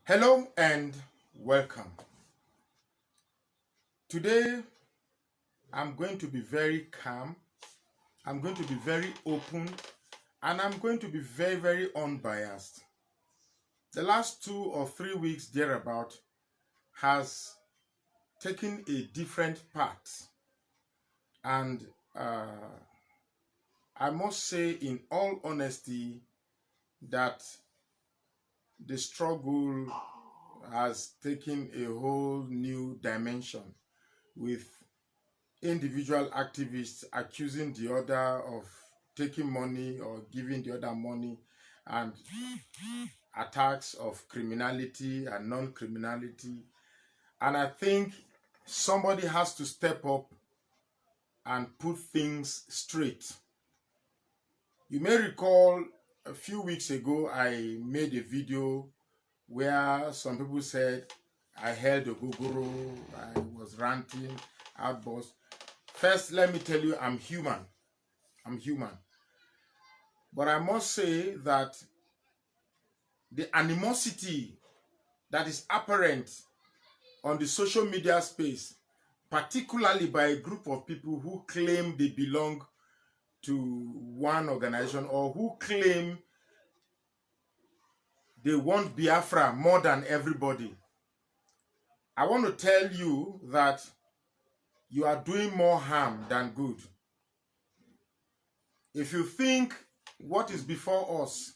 Hello and welcome. Today, I'm going to be very calm, I'm going to be very open, and I'm going to be very unbiased. The last 2 or 3 weeks thereabout has taken a different path, and I must say, in all honesty, that the struggle has taken a whole new dimension with individual activists accusing the other of taking money or giving the other money, and attacks of criminality and non-criminality. And I think somebody has to step up and put things straight. You may recall a few weeks ago I made a video where some people said I held a gogoro, I was ranting, outburst. First, let me tell you, I'm human. I'm human. But I must say that the animosity that is apparent on the social media space, particularly by a group of people who claim they belong to one organization or who claim they want Biafra more than everybody, I want to tell you that you are doing more harm than good. If you think what is before us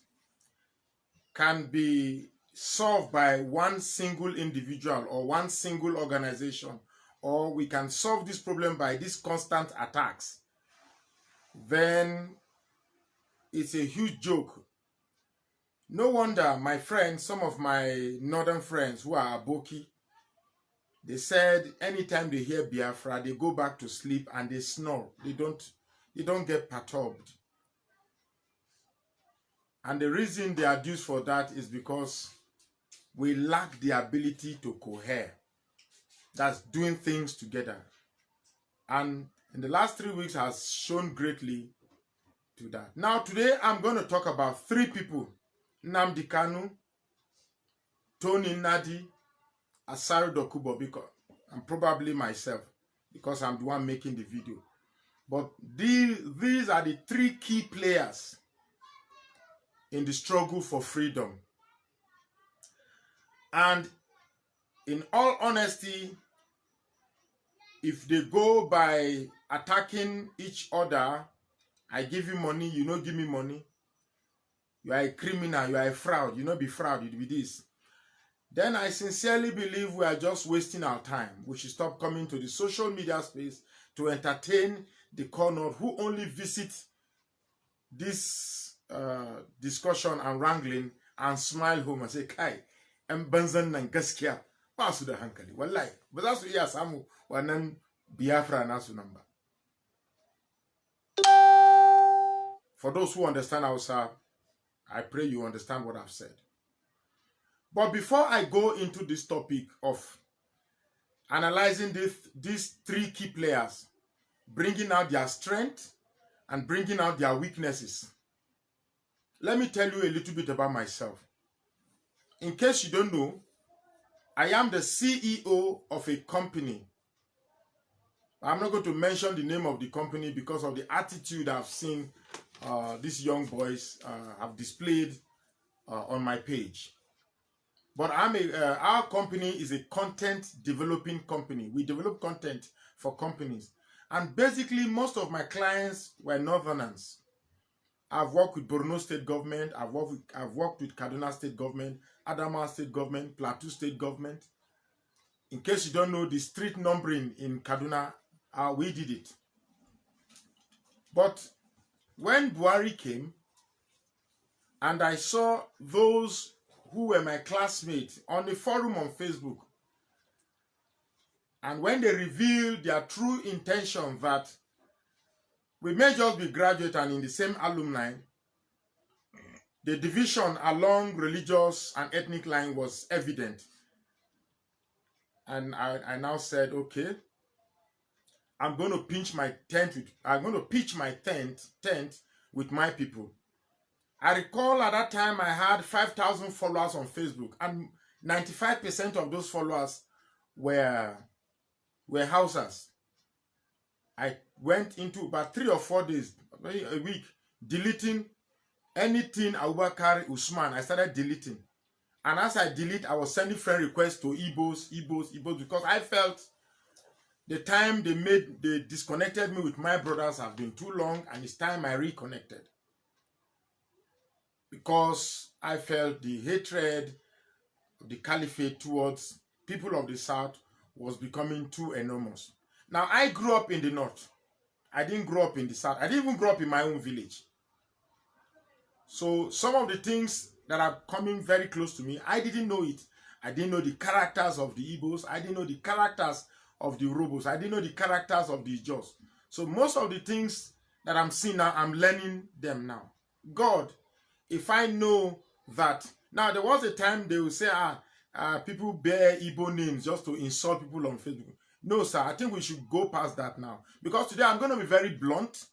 can be solved by one single individual or one single organization, or we can solve this problem by these constant attacks, then it's a huge joke. No wonder my friends, some of my northern friends who are Aboki, they said anytime they hear Biafra, they go back to sleep and they snore. They don't get perturbed. And the reason they are due for that is because we lack the ability to cohere. That's doing things together. And in the last 3 weeks has shown greatly to that. Now today I'm going to talk about 3 people: Nnamdi Kanu, Tony Nadi, Asari Dokubo, and probably myself, because I'm the one making the video. But these are the 3 key players in the struggle for freedom. And in all honesty, if they go by attacking each other, I give you money, you don't give me money, you are a criminal, you are a fraud, you not be fraud, you be this, then I sincerely believe we are just wasting our time. We should stop coming to the social media space to entertain the corner who only visit this discussion and wrangling and smile home and say, Kai, and banzan nan gaskiya ba su da hankali. Wallahi, ba za su iya samu wannan Biafra nasu number. For those who understand Hausa, I pray you understand what I've said. But before I go into this topic of analyzing these 3 key players, bringing out their strength and bringing out their weaknesses, let me tell you a little bit about myself. In case you don't know, I am the CEO of a company. I'm not going to mention the name of the company because of the attitude I've seen these young boys have displayed on my page. But our company is a content developing company. We develop content for companies. And basically, most of my clients were Northerners. I've worked with Borno State Government. I've worked with Kaduna State Government, Adamawa State Government, Plateau State Government. In case you don't know, the street numbering in Kaduna, we did it. But when Buhari came, and I saw those who were my classmates on the forum on Facebook, and when they revealed their true intention that we may just be graduate and in the same alumni, the division along religious and ethnic line was evident. And I now said, okay, I'm going to pitch my tent with my people. I recall at that time I had 5,000 followers on Facebook, and 95% of those followers were Hausas. I went into about 3 or 4 days, maybe a week, deleting anything Abubakar Usman. I started deleting. And as I delete, I was sending friend requests to Igbos, because I felt the time they disconnected me with my brothers have been too long, and it's time I reconnected. Because I felt the hatred of the caliphate towards people of the South was becoming too enormous. Now, I grew up in the North. I didn't grow up in the South. I didn't even grow up in my own village. So some of the things that are coming very close to me, I didn't know it. I didn't know the characters of the Igbos. I didn't know the characters of the Urhobos. I didn't know the characters of the Ijos. So most of the things that I'm seeing now, I'm learning them now. God, if I know that... Now, there was a time they would say, people bear Igbo names just to insult people on Facebook. No, sir, I think we should go past that now. Because today I'm going to be very blunt,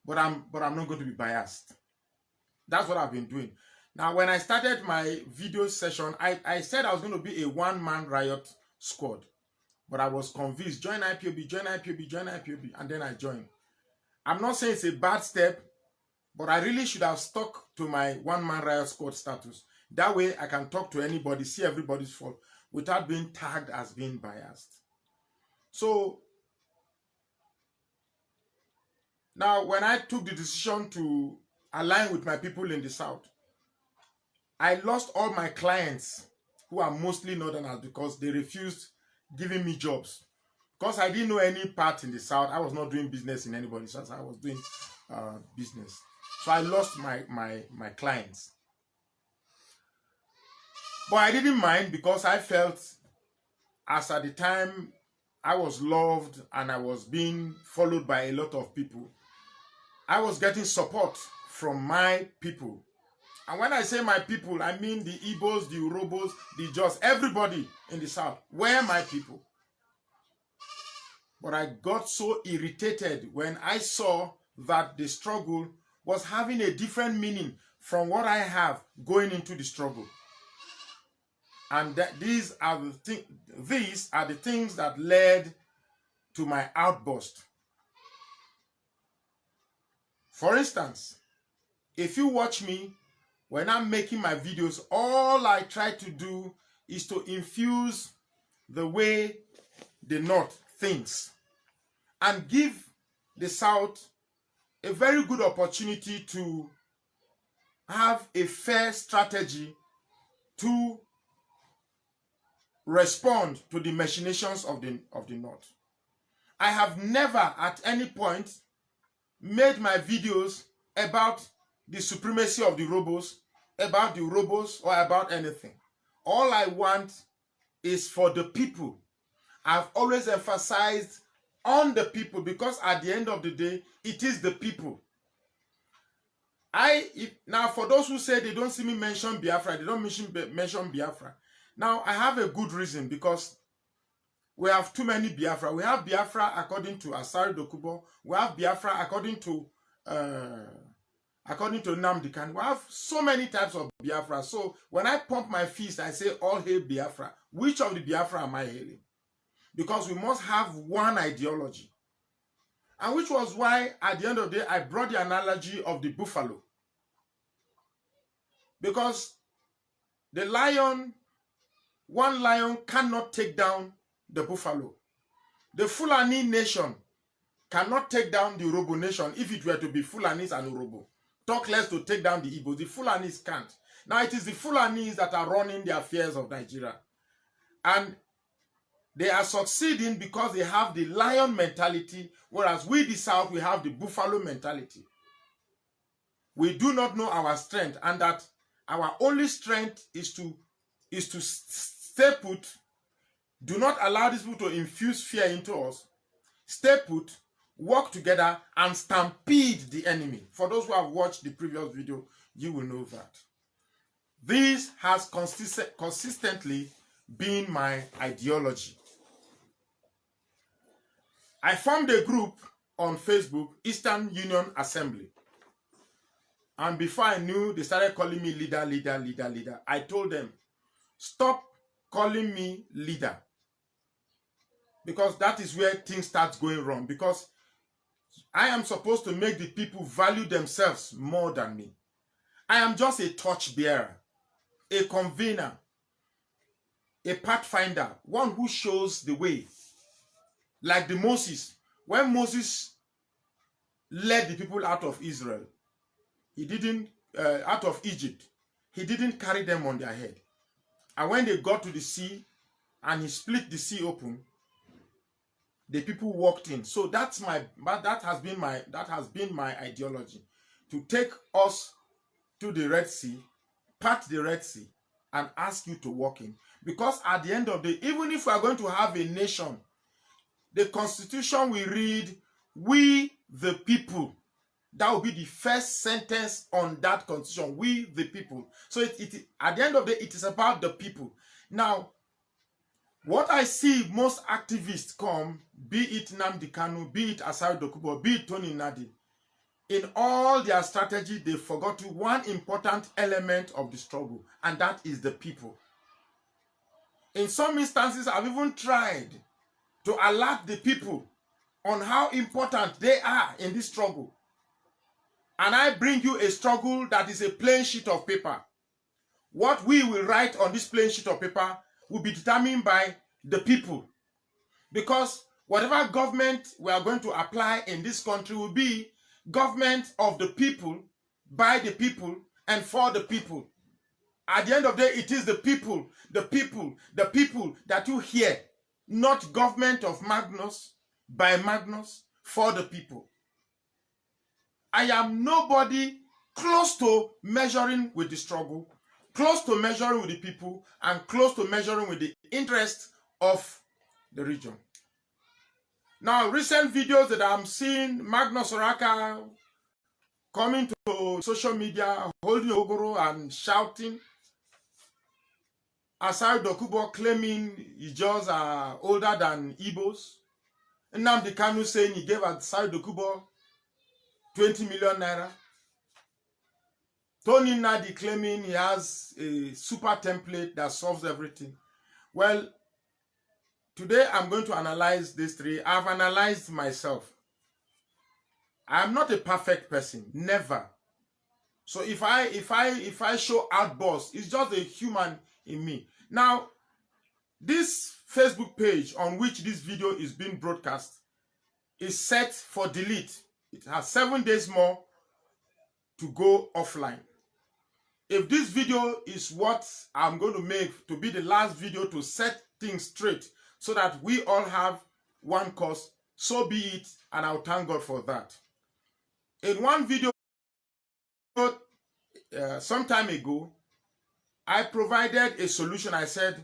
but I'm not going to be biased. That's what I've been doing. Now, when I started my video session, I said I was going to be a one-man riot squad. But I was convinced, join IPOB, join IPOB, join IPOB, and then I joined. I'm not saying it's a bad step, but I really should have stuck to my one-man riot squad status. That way, I can talk to anybody, see everybody's fault, without being tagged as being biased. So, now when I took the decision to align with my people in the South, I lost all my clients who are mostly Northerners because they refused giving me jobs. Because I didn't know any part in the South, I was not doing business in anybody's house. I was doing business. So I lost my clients. But I didn't mind because I felt, as at the time, I was loved and I was being followed by a lot of people. I was getting support from my people. And when I say my people, I mean the Igbos, the Urhobos, the Ijos, everybody in the South were my people. But I got so irritated when I saw that the struggle was having a different meaning from what I have going into the struggle. And that these are the things that led to my outburst. For instance, if you watch me, when I'm making my videos, all I try to do is to infuse the way the North thinks and give the South a very good opportunity to have a fair strategy to respond to the machinations of the North. I have never at any point made my videos about the supremacy of the Urhobos, about the Urhobos, or about anything. All I want is for the people. I've always emphasized on the people because at the end of the day, it is the people. Now, for those who say they don't see me mention Biafra, they don't mention Biafra. Now, I have a good reason because we have too many Biafra. We have Biafra according to Asari Dokubo. We have Biafra according to Nnamdi Kanu. We have so many types of Biafra. So when I pump my fist, I say, all hail Biafra. Which of the Biafra am I hailing? Because we must have one ideology. And which was why, at the end of the day, I brought the analogy of the buffalo. Because the lion, one lion cannot take down the buffalo. The Fulani nation cannot take down the Urhobo nation if it were to be Fulanis and Urhobo. Talk less to take down the Igbos. The Fulanis can't. Now it is the Fulanis that are running the affairs of Nigeria. And they are succeeding because they have the lion mentality, whereas we, the South, we have the buffalo mentality. We do not know our strength, and that our only strength is to stay put. Do not allow these people to infuse fear into us. Stay put, work together, and stampede the enemy. For those who have watched the previous video, you will know that. This has consistently been my ideology. I formed a group on Facebook, Eastern Union Assembly. And before I knew, they started calling me leader. I told them, stop calling me leader, because that is where things start going wrong, because I am supposed to make the people value themselves more than me. I am just a torchbearer, a convener, a pathfinder, one who shows the way. Like the Moses, when Moses led the people out of Israel, he didn't, out of Egypt, he didn't carry them on their head. And when they got to the sea and he split the sea open, the people walked in. So that has been my ideology, to take us to the Red Sea, part the Red Sea, and ask you to walk in. Because at the end of the day, even if we are going to have a nation, the Constitution we read, we the people. That will be the first sentence on that Constitution, we the people. So at the end of the day, it is about the people. Now, what I see most activists come, be it Nnamdi Kanu, be it Asari Dokubo, be it Tony Nnadi, in all their strategy, they forgot one important element of the struggle, and that is the people. In some instances, I've even tried to alert the people on how important they are in this struggle. And I bring you a struggle that is a plain sheet of paper. What we will write on this plain sheet of paper will be determined by the people. Because whatever government we are going to apply in this country will be government of the people, by the people, and for the people. At the end of the day, it is the people that you hear, not government of Magnus, by Magnus, for the people. I am nobody close to measuring with the struggle, close to measuring with the people, and close to measuring with the interests of the region. Now, recent videos that I'm seeing, Magnus Oraka coming to social media, holding Ogoro and shouting. Asari Dokubo claiming Ijos are older than Igbos. Nnamdi Kanu saying he gave Asari Dokubo 20 million naira. Tony Nnadi claiming he has a super template that solves everything. Well, today I'm going to analyze these three. I've analyzed myself. I'm not a perfect person, never. So if I show outbursts, it's just a human in me. Now, this Facebook page on which this video is being broadcast is set for delete. It has 7 days more to go offline. If this video is what I'm going to make to be the last video to set things straight so that we all have one cause, so be it, and I'll thank God for that. In one video some time ago, I provided a solution. I said,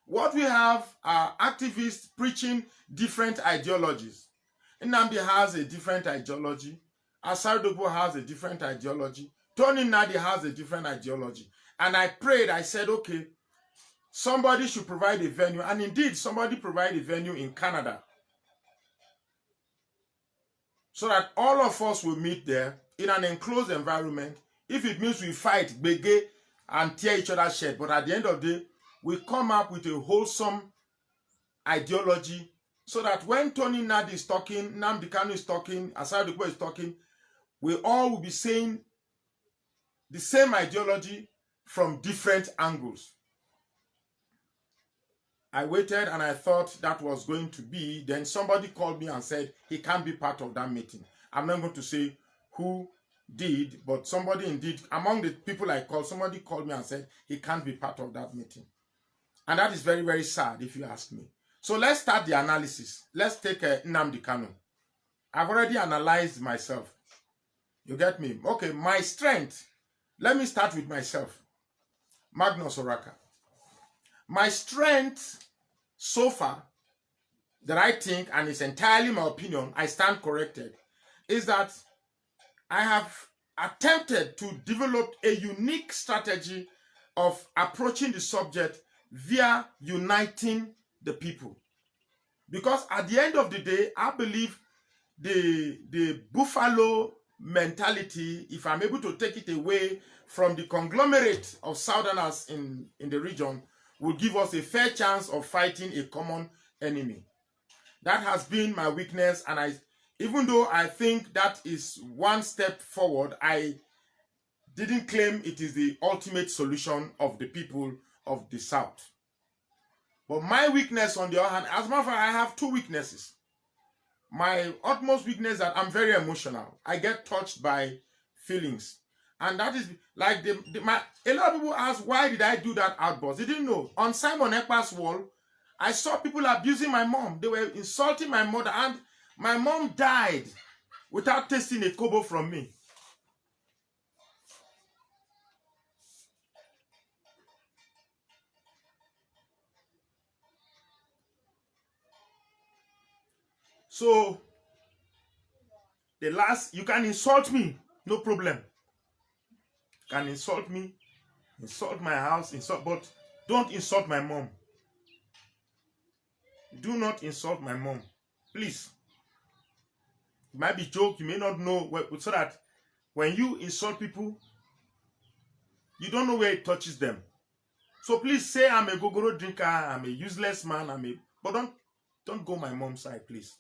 what we have are activists preaching different ideologies. Nnamdi has a different ideology. Asari Dokubo has a different ideology. Tony Nnadi has a different ideology. And I prayed, I said, okay, somebody should provide a venue. And indeed, somebody provided a venue in Canada, so that all of us will meet there in an enclosed environment. If it means we fight, bege, and tear each other's shirt, but at the end of the day, we come up with a wholesome ideology, so that when Tony Nnadi is talking, Nnamdi Kanu is talking, Asari Dokubo is talking, we all will be saying the same ideology from different angles. I waited and I thought that was going to be, then somebody called me and said he can't be part of that meeting. I'm not going to say who did, but somebody indeed, among the people I called, somebody called me and said he can't be part of that meeting. And that is very, very sad if you ask me. So let's start the analysis. Let's take Nnamdi Kanu. I've already analyzed myself. You get me? Okay, my strength. Let me start with myself. Magnus Oraka. My strength so far, that I think, and it's entirely my opinion, I stand corrected, is that I have attempted to develop a unique strategy of approaching the subject via uniting the people. Because at the end of the day, I believe the buffalo mentality, if I'm able to take it away from the conglomerate of Southerners in the region, would give us a fair chance of fighting a common enemy. That has been my weakness, and even though I think that is one step forward, I didn't claim it is the ultimate solution of the people of the South. But my weakness, on the other hand, as a matter of fact, I have two weaknesses. My utmost weakness is that I'm very emotional. I get touched by feelings. And that is like a lot of people ask, why did I do that outburst? They didn't know. On Simon Ekpa's wall, I saw people abusing my mom. They were insulting my mother, and my mom died without tasting a kobo from me. So, you can insult me, no problem. You can insult me, insult my house, but don't insult my mom. Do not insult my mom, please. It might be a joke, you may not know, so that when you insult people, you don't know where it touches them. So please say I'm a gogoro drinker, I'm a useless man, but don't go my mom's side, please.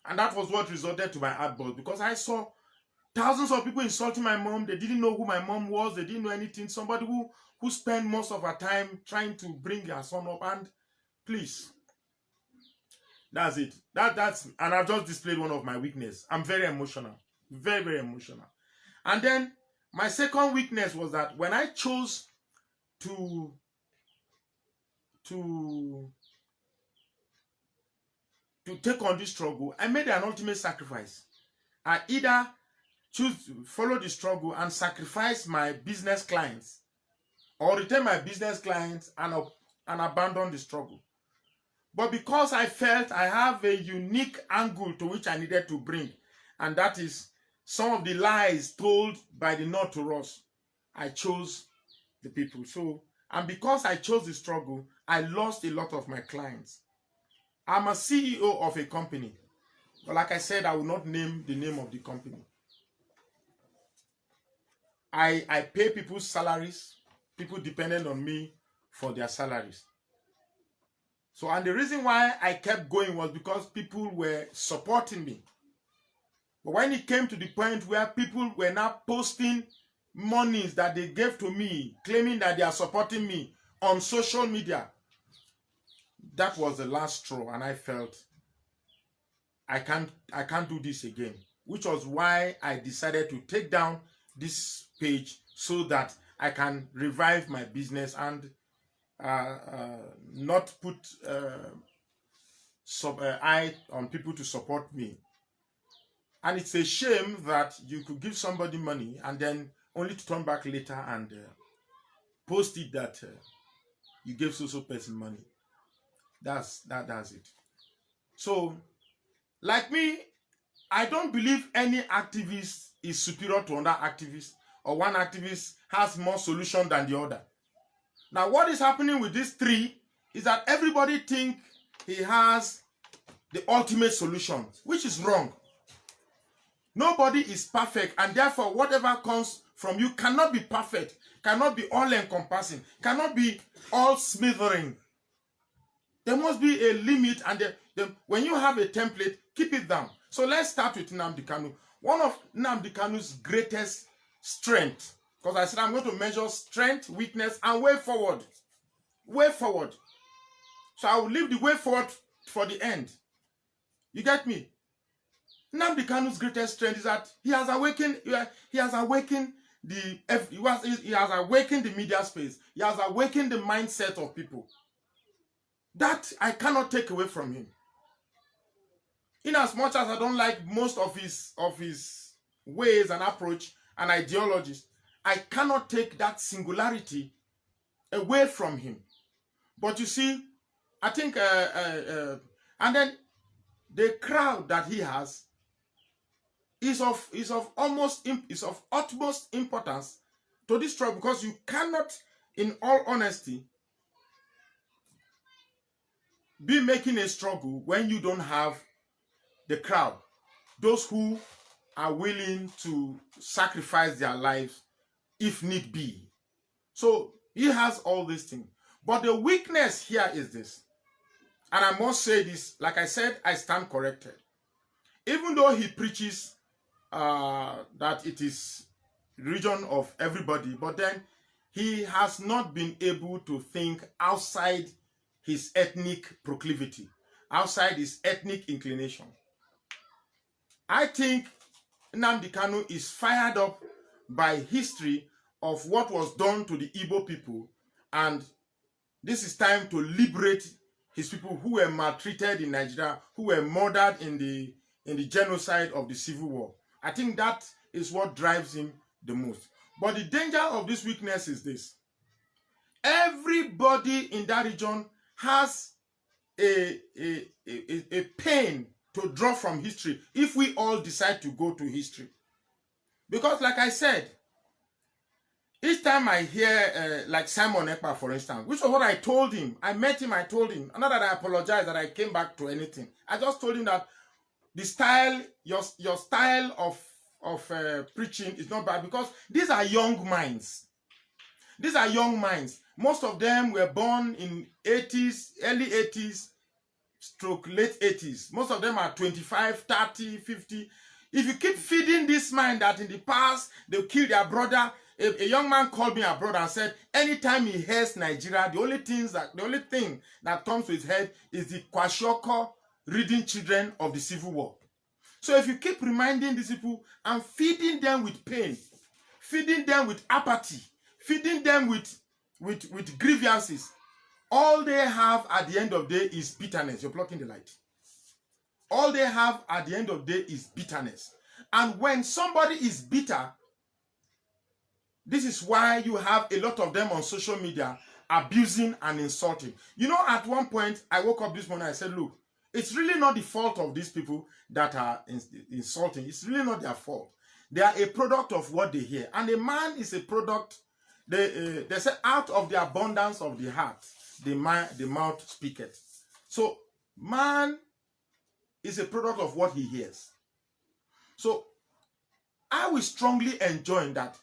And that was what resulted to my outburst, because I saw thousands of people insulting my mom. They didn't know who my mom was. They didn't know anything. Somebody who spent most of her time trying to bring her son up. And please, that's it. And I've just displayed one of my weaknesses. I'm very emotional. Very, very emotional. And then my second weakness was that when I chose to take on this struggle, I made an ultimate sacrifice. I either choose to follow the struggle and sacrifice my business clients, or retain my business clients and abandon the struggle. But because I felt I have a unique angle to which I needed to bring, and that is some of the lies told by the North to us, I chose the people. So, and because I chose the struggle, I lost a lot of my clients. I'm a CEO of a company, but like I said, I will not name the name of the company. I pay people's salaries, people dependent on me for their salaries. So, and the reason why I kept going was because people were supporting me. But when it came to the point where people were now posting monies that they gave to me, claiming that they are supporting me on social media, that was the last straw, and I felt I can't do this again, which was why I decided to take down this page so that I can revive my business and not put eye on people to support me. And it's a shame that you could give somebody money and then only to turn back later and post it that you gave so person money. That's it. So, like me, I don't believe any activist is superior to another activist, or one activist has more solution than the other. Now, what is happening with these three is that everybody thinks he has the ultimate solution, which is wrong. Nobody is perfect, and therefore whatever comes from you cannot be perfect, cannot be all-encompassing, cannot be all-smothering. There must be a limit, and when you have a template, keep it down. So let's start with Nnamdi Kanu. One of Nnamdi Kanu's greatest strengths, because I said I'm going to measure strength, weakness, and way forward. Way forward. So I will leave the way forward for the end. You get me? Nnamdi Kanu's greatest strength is that he has awakened the media space. He has awakened the mindset of people. That I cannot take away from him. In as much as I don't like most of his ways and approach and ideologies, I cannot take that singularity away from him. But you see, I think, and then the crowd that he has is of utmost importance to this struggle, because you cannot, in all honesty, be making a struggle when you don't have the crowd, those who are willing to sacrifice their lives if need be. So he has all these things. But the weakness here is this, and I must say this, like I said, I stand corrected. Even though he preaches that it is religion of everybody, but then he has not been able to think outside his ethnic proclivity, outside his ethnic inclination. I think Nnamdi Kanu is fired up by history of what was done to the Igbo people, and this is time to liberate his people who were maltreated in Nigeria, who were murdered in the genocide of the Civil War. I think that is what drives him the most. But the danger of this weakness is this. Everybody in that region has a pain to draw from history if we all decide to go to history. Because like I said, each time I hear like Simon Ekpa, for instance, which was what I told him, I met him, I told him, not that I apologized that I came back to anything. I just told him that the style, your style of preaching is not bad, because these are young minds. These are young minds. Most of them were born in 80s, early 80s, stroke late 80s. Most of them are 25, 30, 50. If you keep feeding this mind that in the past they killed their brother, a young man called me a brother and said, anytime he hears Nigeria, the only thing that comes to his head is the Kwashiorkor reading children of the Civil War. So if you keep reminding these people and feeding them with pain, feeding them with apathy, feeding them with grievances, all they have at the end of the day is bitterness. You're blocking the light. All they have at the end of the day is bitterness. And when somebody is bitter, this is why you have a lot of them on social media abusing and insulting. You know, at one point, I woke up this morning, I said, look, it's really not the fault of these people that are insulting. It's really not their fault. They are a product of what they hear. And a man is a product, they say, out of the abundance of the heart, the mouth speaketh. So, man is a product of what he hears. So, I will strongly enjoin that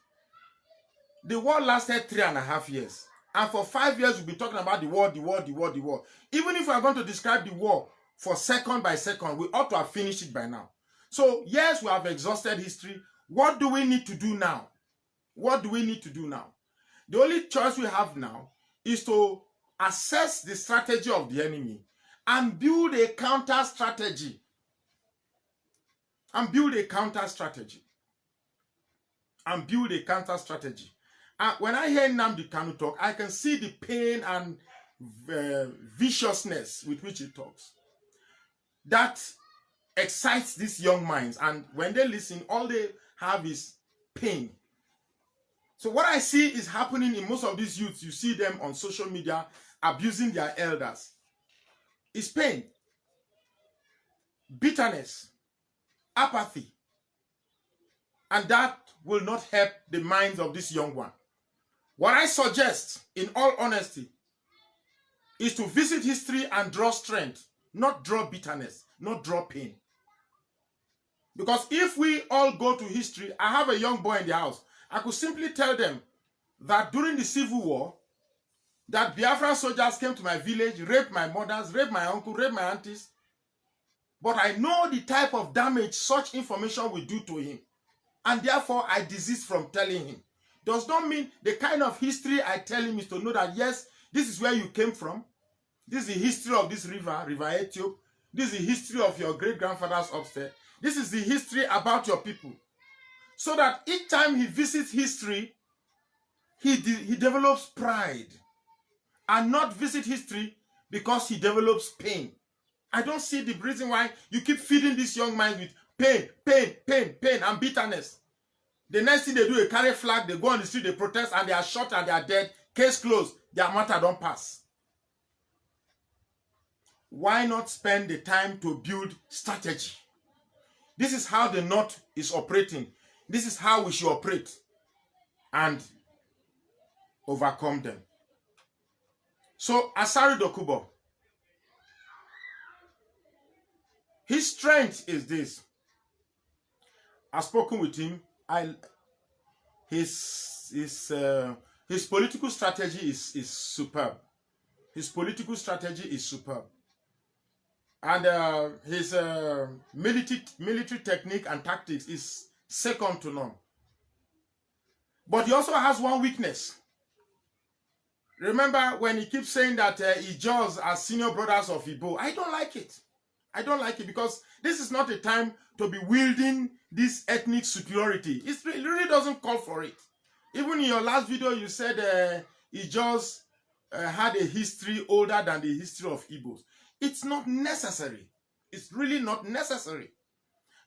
the war lasted 3.5 years. And for 5 years, we'll be talking about the war, the war, the war, the war. Even if we are going to describe the war for second by second, we ought to have finished it by now. So, yes, we have exhausted history. What do we need to do now? What do we need to do now? The only choice we have now is to assess the strategy of the enemy and build a counter strategy. And build a counter strategy. When I hear Nnamdi Kanu talk, I can see the pain and viciousness with which he talks. That excites these young minds, and when they listen, all they have is pain. So what I see is happening in most of these youths, you see them on social media abusing their elders. It's pain, bitterness, apathy, and that will not help the minds of this young one. What I suggest, in all honesty, is to visit history and draw strength, not draw bitterness, not draw pain. Because if we all go to history, I have a young boy in the house, I could simply tell them that during the Civil War, that Biafran soldiers came to my village, raped my mothers, raped my uncle, raped my aunties. But I know the type of damage such information will do to him. And therefore, I desist from telling him. Does not mean the kind of history I tell him is to know that, yes, this is where you came from. This is the history of this river, River Ethiop. This is the history of your great-grandfathers upstairs. This is the history about your people. So that each time he visits history, he develops pride. And not visit history because he develops pain. I don't see the reason why you keep feeding this young man with pain, and bitterness. The next thing they do, they carry flag, they go on the street, they protest, and they are shot and they are dead. Case closed. Their matter don't pass. Why not spend the time to build strategy? This is how the North is operating. This is how we should operate and overcome them. So, Asari Dokubo, his strength is this. I've spoken with him. His political strategy is superb. His political strategy is superb. And his military technique and tactics is second to none. But he also has one weakness. Remember when he keeps saying that Ijos are senior brothers of Igbo? I don't like it. I don't like it because this is not a time to be wielding this ethnic superiority. It really doesn't call for it. Even in your last video, you said Ijos had a history older than the history of Igbos. It's not necessary. It's really not necessary.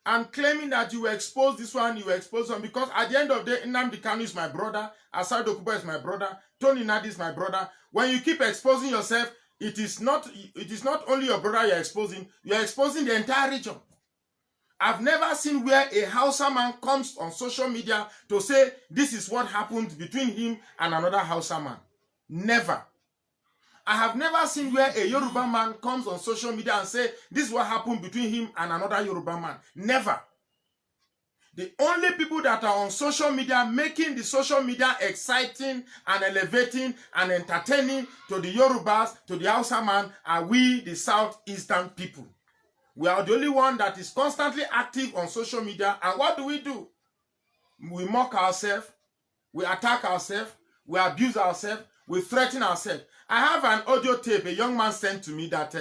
And claiming that you will expose this one, you will expose one, because at the end of the day, Nnamdi Kanu is my brother, Asad Okubo is my brother, Tony Nadi is my brother. When you keep exposing yourself, it is not only your brother you're exposing the entire region. I've never seen where a Hausa man comes on social media to say this is what happened between him and another Hausa man. Never. I have never seen where a Yoruba man comes on social media and say this is what happened between him and another Yoruba man. Never. The only people that are on social media making the social media exciting and elevating and entertaining to the Yorubas, to the Hausa man, are we, the Southeastern people. We are the only one that is constantly active on social media. And what do? We mock ourselves, we attack ourselves, we abuse ourselves, we threaten ourselves. I have an audio tape a young man sent to me that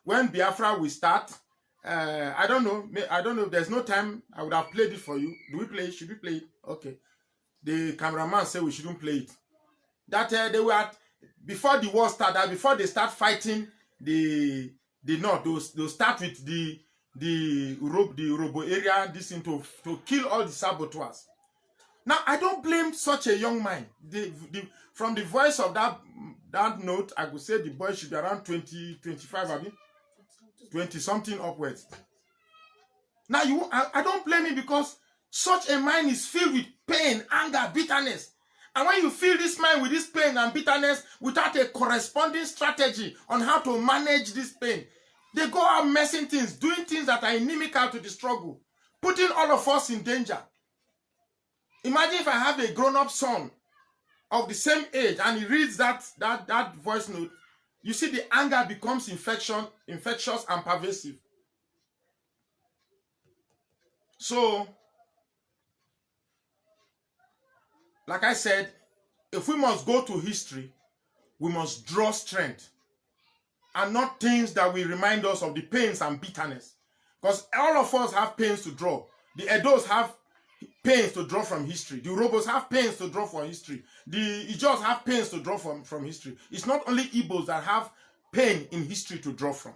when Biafra will start, I don't know if there's no time, I would have played it for you. Do we play it? Should we play it? Okay. The cameraman said we shouldn't play it. That they were, before the war started, before they start fighting they'll start with the Urobo area, this thing to kill all the saboteurs. Now, I don't blame such a young man. From the voice of that note, I could say the boy should be around 20, 25, I mean, 20 something upwards. Now, I don't blame him because such a mind is filled with pain, anger, bitterness. And when you fill this mind with this pain and bitterness without a corresponding strategy on how to manage this pain, they go out messing things, doing things that are inimical to the struggle, putting all of us in danger. Imagine if I have a grown-up son of the same age and he reads that voice note, you see the anger becomes infectious and pervasive. So, like I said, if we must go to history, we must draw strength and not things that will remind us of the pains and bitterness. Because all of us have pains to draw. The Edos have pains to draw from history. The Urobos have pains to draw from history. The Ijos have pains to draw from history. It's not only Igbos that have pain in history to draw from.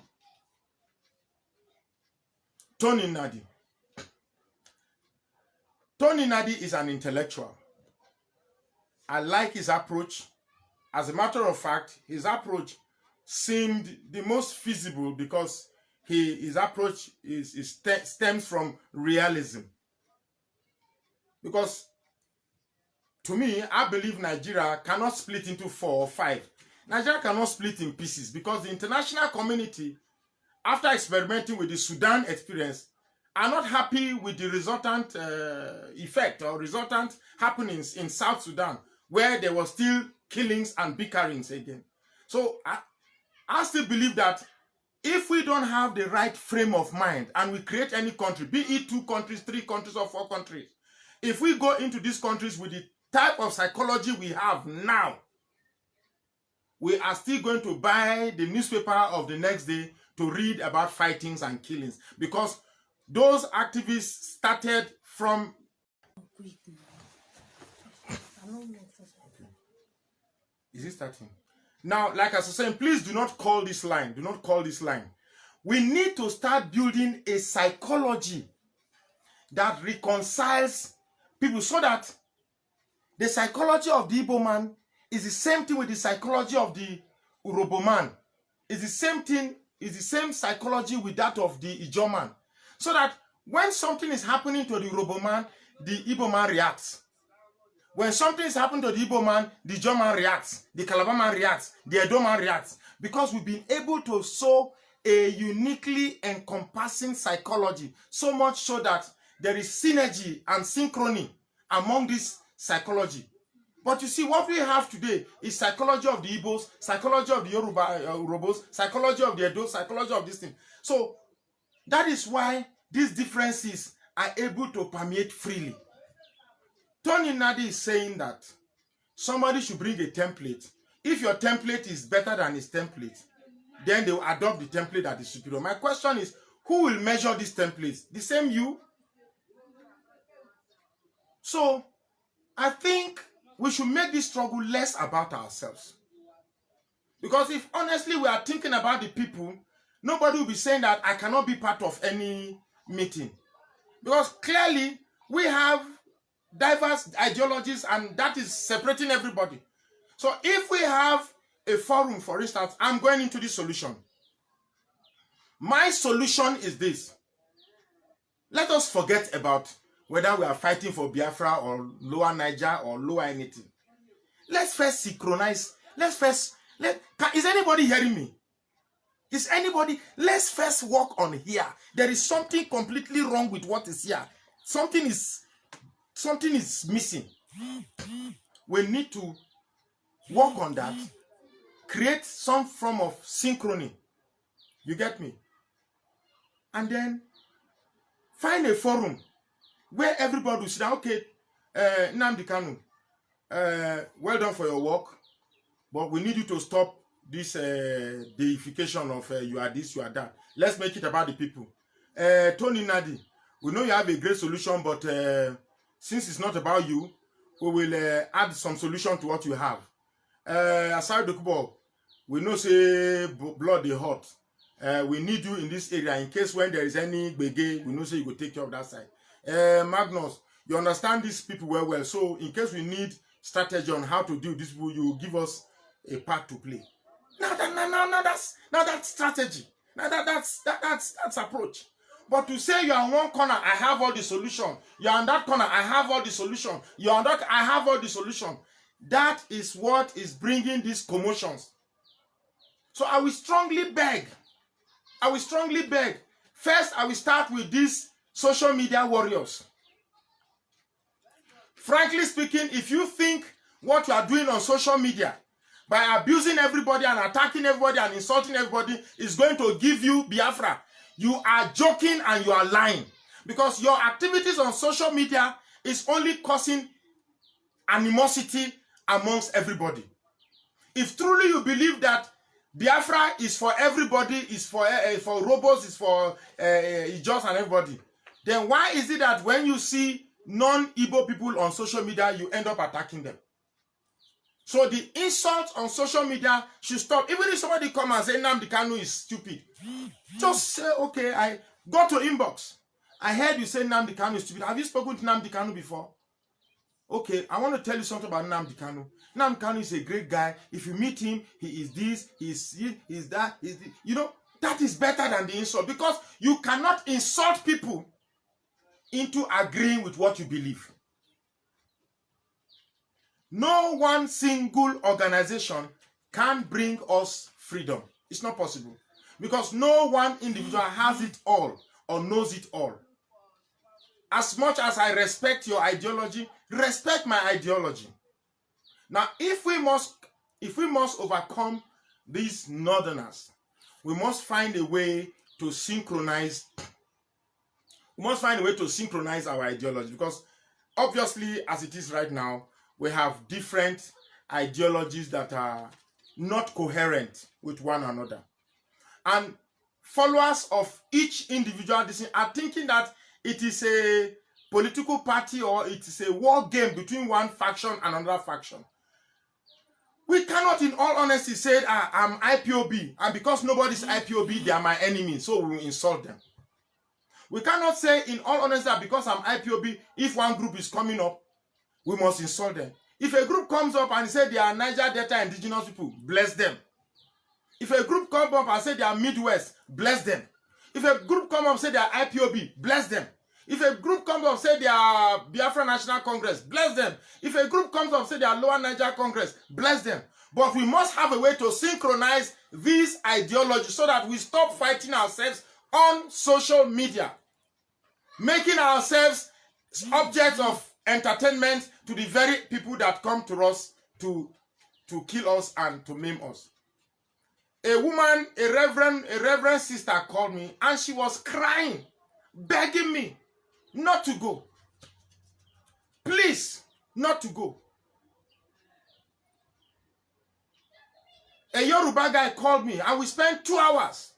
Tony Nadi. Tony Nadi is an intellectual. I like his approach. As a matter of fact, his approach seemed the most feasible because his approach stems from realism. Because to me, I believe Nigeria cannot split into 4 or 5. Nigeria cannot split in pieces because the international community, after experimenting with the Sudan experience, are not happy with the resultant effect or resultant happenings in South Sudan, where there were still killings and bickerings again. So I still believe that if we don't have the right frame of mind and we create any country, be it 2 countries, 3 countries, or 4 countries, if we go into these countries with the type of psychology we have now, we are still going to buy the newspaper of the next day to read about fightings and killings, because those activists started from... Is it starting? Now, like I was saying, please do not call this line. Do not call this line. We need to start building a psychology that reconciles people so that the psychology of the Igbo man is the same thing with the psychology of the Urobo man. It's the same thing, it's the same psychology with that of the Ijo man. So that when something is happening to the Urobo man, the Igbo man reacts. When something is happening to the Igbo man, the Ijo man reacts, the Calabar man reacts, the Edo man reacts. Because we've been able to sow a uniquely encompassing psychology, so much so that there is synergy and synchrony among this psychology. But you see, what we have today is psychology of the Igbos, psychology of the Yorubos, psychology of the Edo, psychology of this thing. So that is why these differences are able to permeate freely. Tony Nadi is saying that somebody should bring a template. If your template is better than his template, then they will adopt the template that is superior. My question is, who will measure these templates? The same you? So I think we should make this struggle less about ourselves. Because if honestly we are thinking about the people, nobody will be saying that I cannot be part of any meeting. Because clearly we have diverse ideologies and that is separating everybody. So if we have a forum, for instance, I'm going into this solution. My solution is this. Let us forget about whether we are fighting for Biafra or Lower Niger or Lower anything. Let's first synchronize. Is anybody hearing me? Is anybody? Let's first work on here. There is something completely wrong with what is here. Something is missing. We need to work on that. Create some form of synchrony. You get me? And then find a forum where everybody will sit down. Okay, Nnamdi Kanu, well done for your work, but we need you to stop this deification of you are this, you are that. Let's make it about the people. Tony Nadi, we know you have a great solution, but since it's not about you, we will add some solution to what you have. Aside the Kubo, we know say blood is hot. We need you in this area in case when there is any gbege, we know say you will take care of that side. Magnus, you understand these people well. So in case we need strategy on how to deal with these people, you will give us a part to play. Now that's strategy. Now that's approach. But to say you are in one corner, I have all the solution. You are in that corner, I have all the solution. You are in that, I have all the solution. That is what is bringing these commotions. So I will strongly beg. First, I will start with these social media warriors. Frankly speaking, if you think what you are doing on social media by abusing everybody and attacking everybody and insulting everybody is going to give you Biafra, you are joking and you are lying. Because your activities on social media is only causing animosity amongst everybody. If truly you believe that Biafra is for everybody, is for robots, is for Ijos and everybody, then why is it that when you see non-Igbo people on social media, you end up attacking them? So the insults on social media should stop. Even if somebody come and say Nnamdi Kanu is stupid, just say, okay, I go to inbox. I heard you say Nnamdi Kanu is stupid. Have you spoken to Nnamdi Kanu before? Okay, I want to tell you something about Nnamdi Kanu. Nnamdi Kanu is a great guy. If you meet him, he is this, he is that, you know, that is better than the insult, because you cannot insult people into agreeing with what you believe. No one single organization can bring us freedom. It's not possible. Because no one individual has it all or knows it all. As much as I respect your ideology, respect my ideology. Now, if we must overcome these northerners, we must find a way to synchronize. We must find a way to synchronize our ideology, because obviously, as it is right now, we have different ideologies that are not coherent with one another. And followers of each individual are thinking that it is a political party or it is a war game between one faction and another faction. We cannot, in all honesty, say, I'm IPOB, and because nobody's IPOB, they are my enemy, so we will insult them. We cannot say, in all honesty, that because I'm IPOB, if one group is coming up, we must insult them. If a group comes up and say they are Niger Delta indigenous people, bless them. If a group comes up and say they are Midwest, bless them. If a group comes up and say they are IPOB, bless them. If a group comes up and say they are Biafra National Congress, bless them. If a group comes up and say they are Lower Niger Congress, bless them. But we must have a way to synchronize these ideologies so that we stop fighting ourselves on social media, making ourselves objects of entertainment to the very people that come to us to kill us and to maim us. A woman, a reverend sister called me and she was crying, begging me not to go. Please, not to go. A Yoruba guy called me and we spent 2 hours.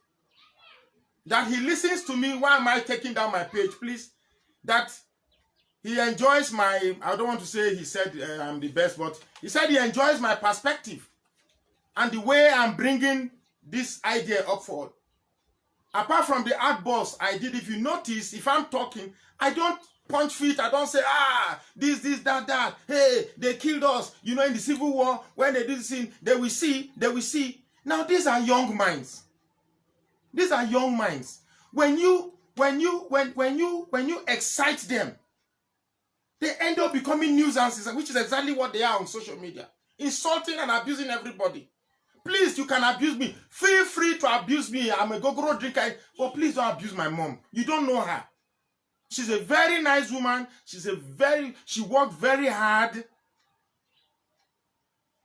That he listens to me. Why am I taking down my page, please? That he enjoys my, I don't want to say he said I'm the best, but he said he enjoys my perspective and the way I'm bringing this idea up forward. Apart from the outburst I did, if you notice, if I'm talking, I don't punch feet. I don't say, this, that. Hey, they killed us. You know, in the Civil War, when they did this thing, they will see. Now, these are young minds. These are young minds. When you excite them, they end up becoming nuisances, which is exactly what they are on social media. Insulting and abusing everybody. Please, you can abuse me. Feel free to abuse me. I'm a gogoro drinker. But please don't abuse my mom. You don't know her. She's a very nice woman. She worked very hard.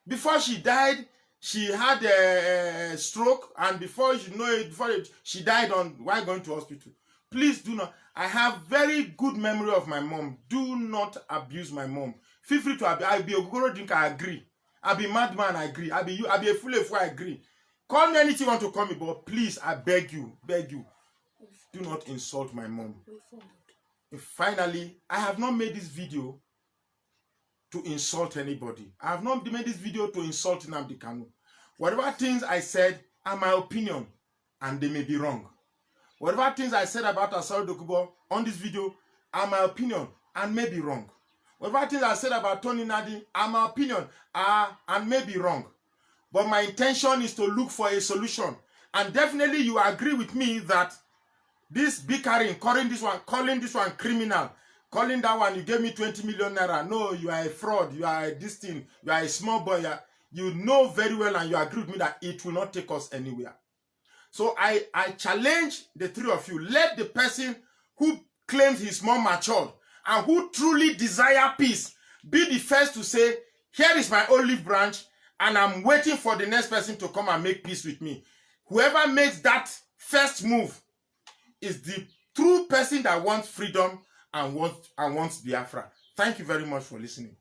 Before she died, she had a stroke, and before you know it, she died while going to hospital. Please do not. I have very good memory of my mom. Do not abuse my mom. Feel free to abuse. I'll be a gogoro drinker, I agree. I'll be a madman, I agree. I'll be a fool, I agree. Call me anything you want to call me, but please, I beg you, do not insult my mom. Finally, I have not made this video to insult anybody. I have not made this video to insult Nnamdi Kanu. Whatever things I said are my opinion, and they may be wrong. Whatever things I said about Asari Dokubo on this video are my opinion and may be wrong. Whatever things I said about Tony Nadi are my opinion and may be wrong. But my intention is to look for a solution. And definitely you agree with me that this bickering, calling this one criminal, calling that one, you gave me 20 million naira. No, you are a fraud. You are this thing. You are a small boy. You know very well and you agree with me that it will not take us anywhere. So I challenge the three of you. Let the person who claims he's more matured and who truly desire peace be the first to say, here is my olive branch and I'm waiting for the next person to come and make peace with me. Whoever makes that first move is the true person that wants freedom and wants Biafra. Thank you very much for listening.